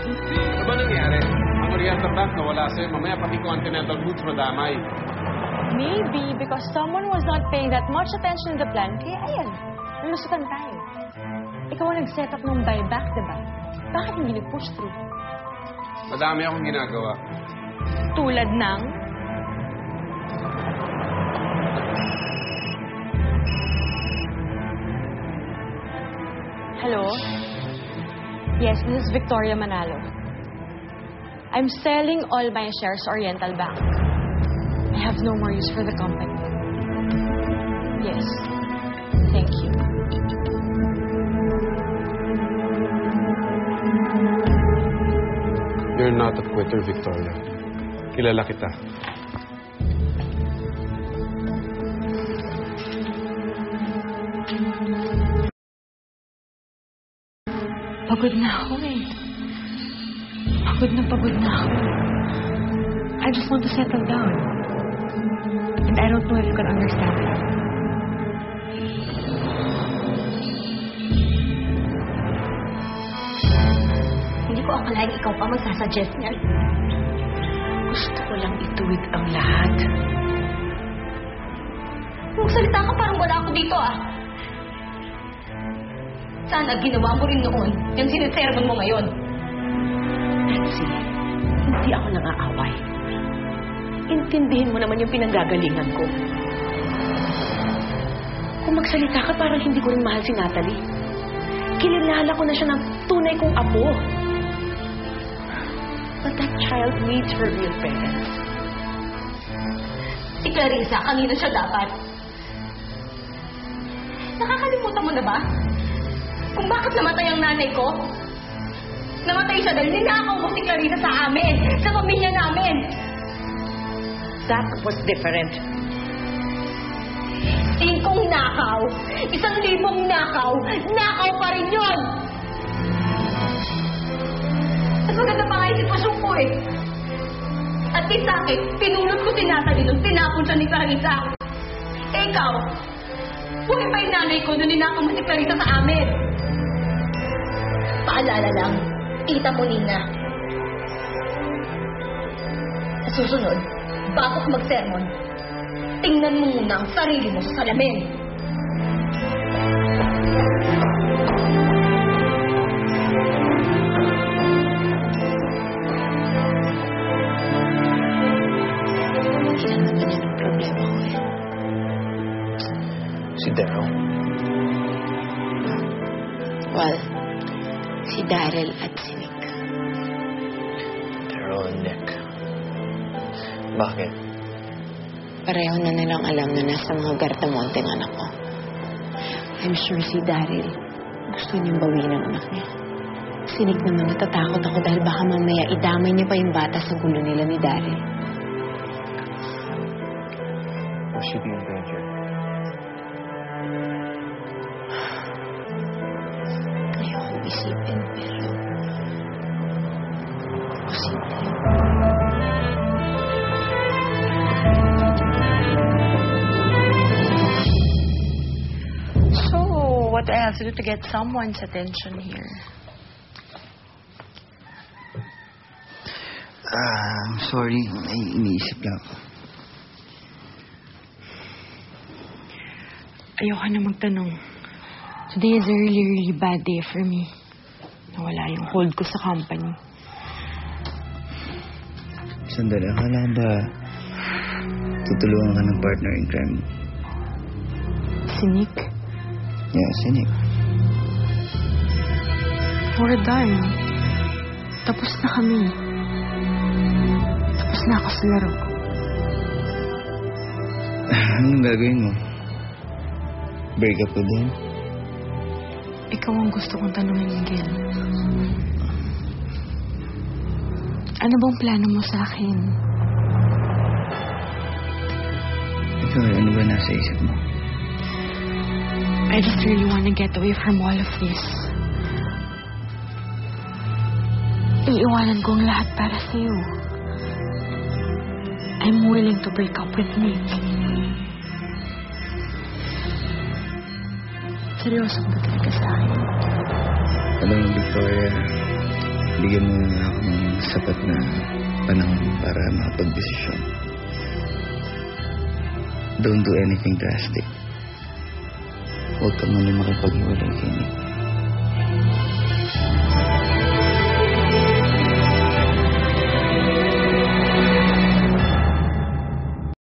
up. Ano ba nangyari? Ang Oriental Bank nawala sa'yo. Mamaya pati Continental Foods madamay. Maybe because someone was not paying that much attention to the plan, kaya ayan, nalusutan tayo. Ikaw ang nag-set up ng buyback, diba? Bakit hindi nag-push through? Madami akong ginagawa. Tulad ng... Hello? Yes, this is Victoria Manalo. I'm selling all my shares to Oriental Bank. I have no more use for the company. Yes. Thank you. You're not a quitter, Victoria. Kilala kita. Pagod na ako eh. Pagod na ako. I just want to settle down. And I don't know if you can understand that. Hindi ko akalain ikaw pa magsasuggest niyan. Gusto ko lang ituwid ang lahat. Magsalita ka parang wala ako dito ah. Sana ginawa mo rin noon yung sinisermon mo ngayon. Betsy, hindi ako nang-aaway. Intindihin mo naman yung pinanggagalingan ko. Kung magsalita ka, parang hindi ko rin mahal si Natalie. Kilala ko na siya ng tunay kong apo. But that child needs her real parents. Si Clarissa, kanina siya dapat. Nakakalimutan mo na ba? Kung bakit namatay ang nanay ko? Namatay siya dahil ninakaw mo si Clarissa sa amin, sa pamilya namin. That was different. 5 nakaw, 1,000 nakaw, nakaw pa rin yun! Mas maganda pa nga yung sitwasyon ko eh. At least sa akin, pinulot ko si Natalie nung tinapon siya ni Clarissa. Eh ikaw, buhay pa yung nanay ko nung ninakaw mo si Clarissa sa amin. Paalala lang, tita mo Nina. Sa susunod, bago ka mag-sermon, tingnan mo muna ang sarili mo sa salamin. Hindi naman yan ang problema ko eh. Si Daryl? Well, si Daryl at si Nick. Daryl and Nick. Bakit? Pareho na nilang alam na nasa mga Gartamonte ang anak ko. I'm sure si Daryl gusto niyang bawiin ang anak niya. Si Nick naman natatakot ako dahil baka mamaya idamay niya pa yung bata sa gulo nila ni Daryl. Will she be in danger? Ayoko isipin, pero posible. So, what do I have to do to get someone's attention here? I'm sorry. May iniisip lang ako. Ayoko na magtanong. Today is a really, really bad day for me. Nawala yung hold ko sa company. Sandali, akala ko ba tutulungan ka ng partner in crime? Si Nick, Yeah, si Nick. we're done. Tapos na kami. Tapos na ako sa laro. Anong gagawin mo? Break up with him? Ikaw ang gusto kong tanungin, Miguel. Ano bang plano mo sa akin? Ikaw, ano ba nasa isip mo? I just really want to get away from all of this. Iiwanan ko ang lahat para sa'yo. I'm willing to break up with Nick. Seryoso ba talaga sa akin? Alam mo, Victoria, hindi bigyan mo na ako ng sapat na panahon para makapag-desisyon. Don't do anything drastic. Huwag ka muna makipag-iwalay kay Nick.